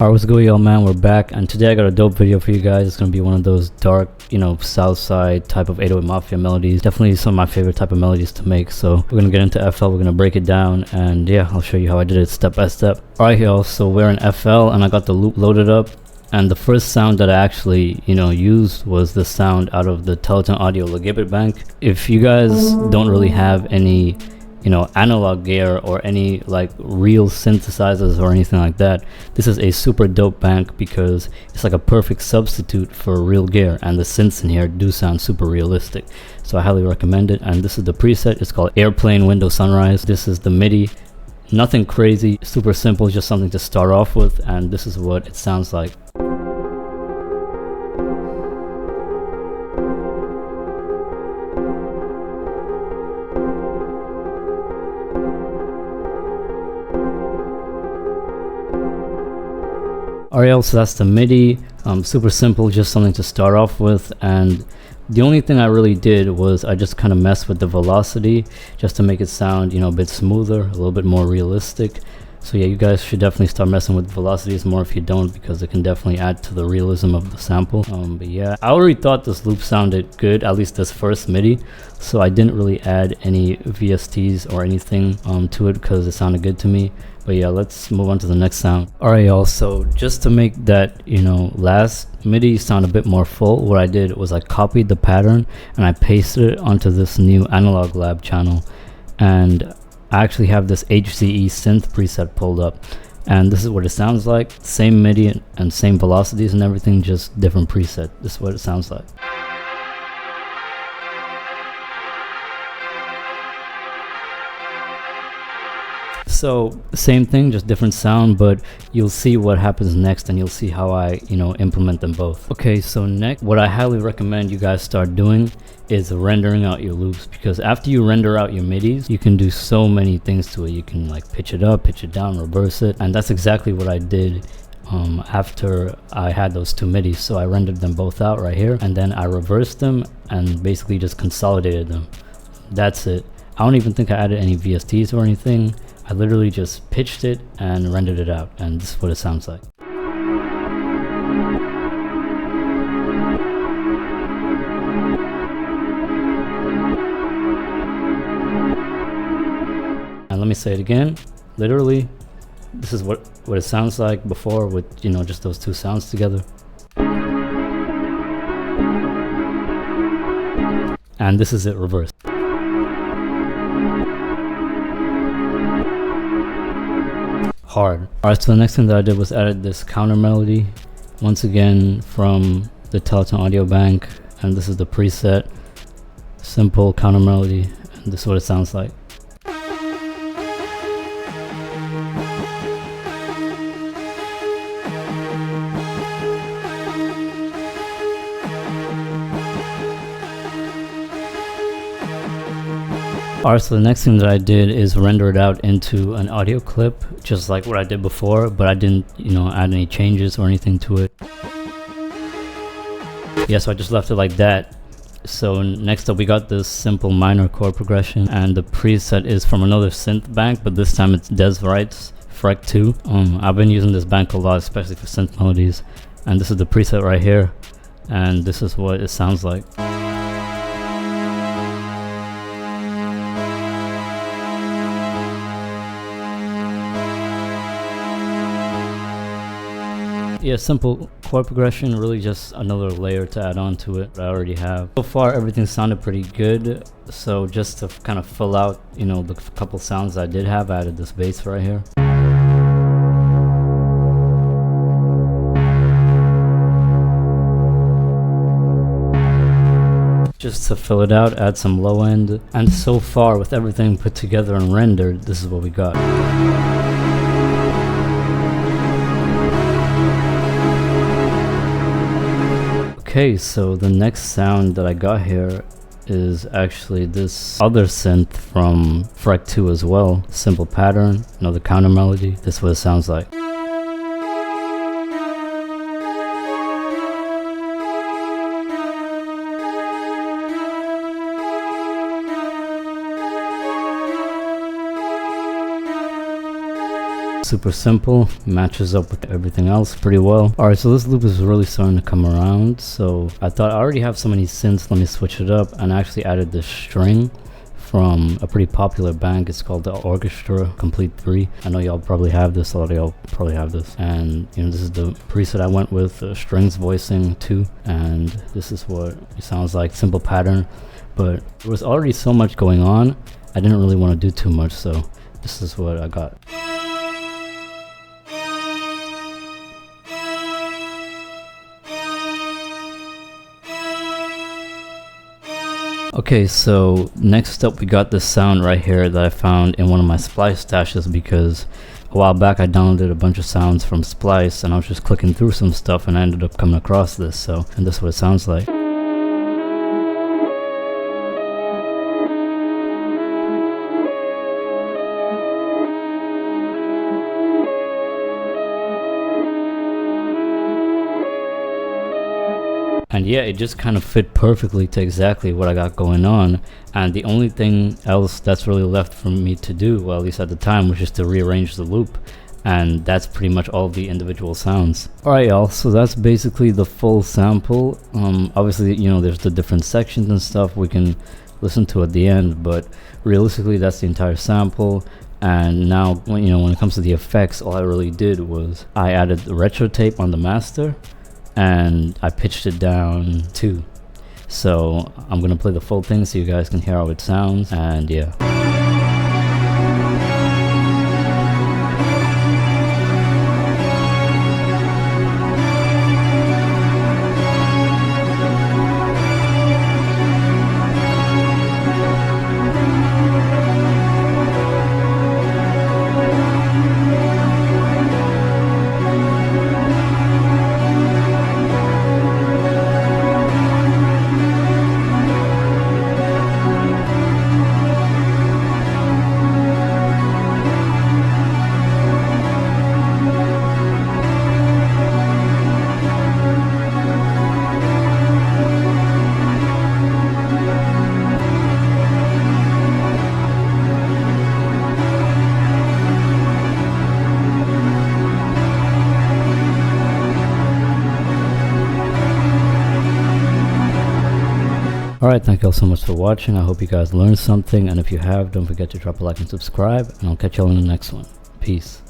Alright, what's good, y'all, man? We're back, and today I got a dope video for you guys. It's gonna be one of those dark, Southside type of 808 Mafia melodies. Definitely some of my favorite type of melodies to make. So we're gonna get into FL, we're gonna break it down, and yeah, I'll show you how I did it step by step. Alright, y'all, so we're in FL, and I got the loop loaded up. And the first sound that I actually, used was the sound out of the Teleton Audio Legibit bank. If you guys don't really have any analog gear or any like real synthesizers or anything like that, this is a super dope bank because it's like a perfect substitute for real gear, and the synths in here do sound super realistic. So I highly recommend it. And this is the preset. It's called Airplane Window Sunrise. This is the MIDI. Nothing crazy, super simple, just something to start off with, and this is what it sounds like. Alright, so that's the MIDI. Super simple, just something to start off with. And the only thing I really did was I just kind of messed with the velocity just to make it sound, a bit smoother, a little bit more realistic. So yeah, you guys should definitely start messing with velocities more if you don't, because it can definitely add to the realism of the sample. But yeah, I already thought this loop sounded good, at least this first MIDI, so I didn't really add any VSTs or anything to it because it sounded good to me. But yeah, let's move on to the next sound. Alright, y'all, so just to make that last MIDI sound a bit more full, what I did was I copied the pattern and I pasted it onto this new Analog Lab channel, and I actually have this HCE synth preset pulled up, and this is what it sounds like. Same MIDI and same velocities and everything, just different preset. This is what it sounds like. So same thing, just different sound, but you'll see what happens next and you'll see how I implement them both. Okay, so next, what I highly recommend you guys start doing is rendering out your loops, because after you render out your MIDIs, you can do so many things to it. You can like pitch it up, pitch it down, reverse it, and that's exactly what I did after I had those two MIDIs. So I rendered them both out right here, and then I reversed them and basically just consolidated them. That's it. I don't even think I added any VSTs or anything. I literally just pitched it and rendered it out, and this is what it sounds like. And let me say it again, literally, this is what it sounds like before with, just those two sounds together. And this is it reversed. Hard. Alright, so the next thing that I did was added this counter melody, once again from the Teleton Audio Bank, and this is the preset. Simple counter melody, and this is what it sounds like. Alright, so the next thing that I did is render it out into an audio clip, just like what I did before, but I didn't, add any changes or anything to it. Yeah, so I just left it like that. So next up we got this simple minor chord progression, and the preset is from another synth bank, but this time it's Des Wright's Freck 2. I've been using this bank a lot, especially for synth melodies, and this is the preset right here, and this is what it sounds like. Yeah, simple chord progression, really just another layer to add on to it that I already have. So far everything sounded pretty good, so just to kind of fill out the couple sounds I did have, I added this bass right here. Just to fill it out, add some low end, and so far with everything put together and rendered, this is what we got. Okay, so the next sound that I got here is actually this other synth from Freck 2 as well. Simple pattern, another counter melody. This is what it sounds like. super simple, matches up with everything else pretty well. Alright, so this loop is really starting to come around, so I thought I already have so many synths, let me switch it up, and I actually added this string from a pretty popular band. It's called the Orchestra Complete 3. I know y'all probably have this, a lot of y'all probably have this, and you know, this is the preset I went with, strings voicing 2, and this is what it sounds like, simple pattern, but there was already so much going on, I didn't really want to do too much, so this is what I got. Okay, so next up we got this sound right here that I found in one of my Splice stashes, because a while back I downloaded a bunch of sounds from Splice and I was just clicking through some stuff and I ended up coming across this, and this is what it sounds like. And yeah, it just kind of fit perfectly to exactly what I got going on, and the only thing else that's really left for me to do, well at least at the time, was just to rearrange the loop, and that's pretty much all the individual sounds. Alright y'all, so that's basically the full sample. Obviously, you know, there's the different sections and stuff we can listen to at the end, but realistically that's the entire sample. And now, when it comes to the effects, all I really did was I added the retro tape on the master and I pitched it down too. So I'm gonna play the full thing so you guys can hear how it sounds, and yeah. Alright, thank you all so much for watching. I hope you guys learned something, and if you have, don't forget to drop a like and subscribe, and I'll catch y'all in the next one. Peace.